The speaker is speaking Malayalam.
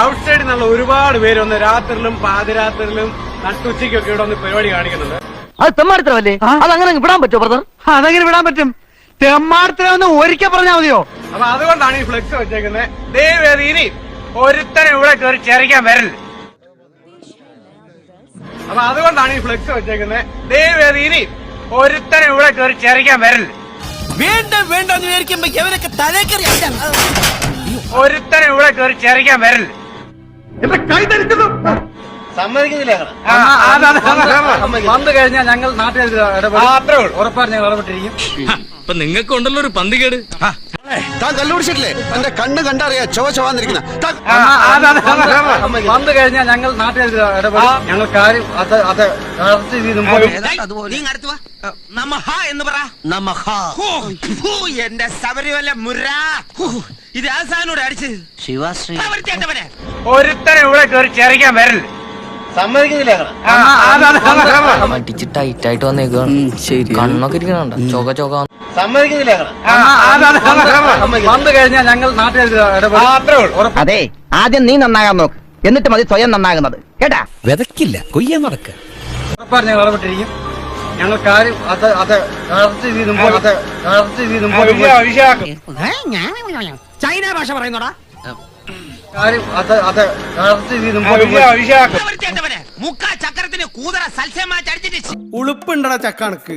ഔട്ട് സൈഡിൽ നിന്നുള്ള ഒരുപാട് പേര് ഒന്ന് രാത്രിയിലും പാതിരാത്രിയിലും നട്ടുച്ചയ്ക്കൊക്കെ ഇവിടെ ഒന്ന് പരിപാടി കാണിക്കുന്നുണ്ട്. അത് തെമ്മാടിത്തരമല്ലേ? അതങ്ങനെ വിടാൻ പറ്റുമോ ബ്രദർ? അതെങ്ങനെ വിടാൻ പറ്റും? തെമ്മാടിത്തരം ഒരിക്കൽ പറഞ്ഞാൽ മതിയോ? അപ്പൊ അതുകൊണ്ടാണ് ഈ ഫ്ലെക്സ് വെച്ചേക്കുന്നത്. ദയവേത് ഇനി ഒരുത്തരം ഇവിടെ കയറി ചെറിക്കാൻ വരൽ. അപ്പൊ അതുകൊണ്ടാണ് ഈ ഫ്ലെക്സ് വെച്ചേക്കുന്നത്. ദയവേത് ഇനി ഒരുത്തരം ഇവിടെ കയറി ചെറിക്കാൻ വരൽ. വേണ്ടെന്ന് വിചാരിക്കുമ്പോ എവരൊക്കെ തലേക്കറി ഒരുത്തരം ഇവിടെ കയറി ചെറിക്കാൻ വരൽ. എന്റെ കൈ ധരിക്കുന്നു. സമ്മതിക്കുന്നില്ല. വന്നു കഴിഞ്ഞാൽ ഞങ്ങൾ നാട്ടുകാർ അത്രേ ഉള്ളൂ. ഉറപ്പാണ് ഞങ്ങൾ ഇടപെട്ടിരിക്കും. അപ്പൊ നിങ്ങൾക്കുണ്ടല്ലോ ഒരു പന്തികേട്. താൻ കണ്ടുപിടിച്ചിട്ടില്ലേ? എന്റെ കണ്ണ് കണ്ടറിയാ ചൊവ്വാന്നിരിക്കുന്ന. വന്നു കഴിഞ്ഞാൽ ഞങ്ങൾ നാട്ടുകാർ ഇടപെടും. ഞങ്ങൾ കാര്യം എന്റെ ശബരിമല മുര ഇത് ആസാനോട് അടിച്ചത് ശിവാശ്രീ ഒരുത്തരം ഇവിടെ കയറി ചെറിക്കാൻ വരൽ. സമ്മതിക്കുന്നില്ല. അടിച്ച് ടൈറ്റ് ആയിട്ട് വന്നേക്കാണ്. ശരി, കണ്ണൊക്കെ ഇരിക്കണ ചോക ചോക. സമ്മതിക്കുന്നില്ല. വന്നു കഴിഞ്ഞാൽ ഞങ്ങൾ നാട്ടുകാർ ഇടപെടും. അത്രേ ഉള്ളൂ. അതെ, ആദ്യം നീ നന്നാകാൻ നോക്ക്, എന്നിട്ട് മതി സ്വയം നന്നാകുന്നത്, കേട്ടാ? വിതക്കില്ല കൊയ്യാൻ നടക്ക ഉറപ്പാണ് ഞങ്ങൾ ഇടപെട്ടിരിക്കും. ഞങ്ങൾ കാര്യം ചൈന ഭാഷ പറയുന്നോടാ മുക്കാ ചക്രത്തിന് കൂതറ സൽസ്യമായിട്ട് അടിച്ചിട്ട് ഉളുപ്പുണ്ടടാ ചക്കണക്ക്.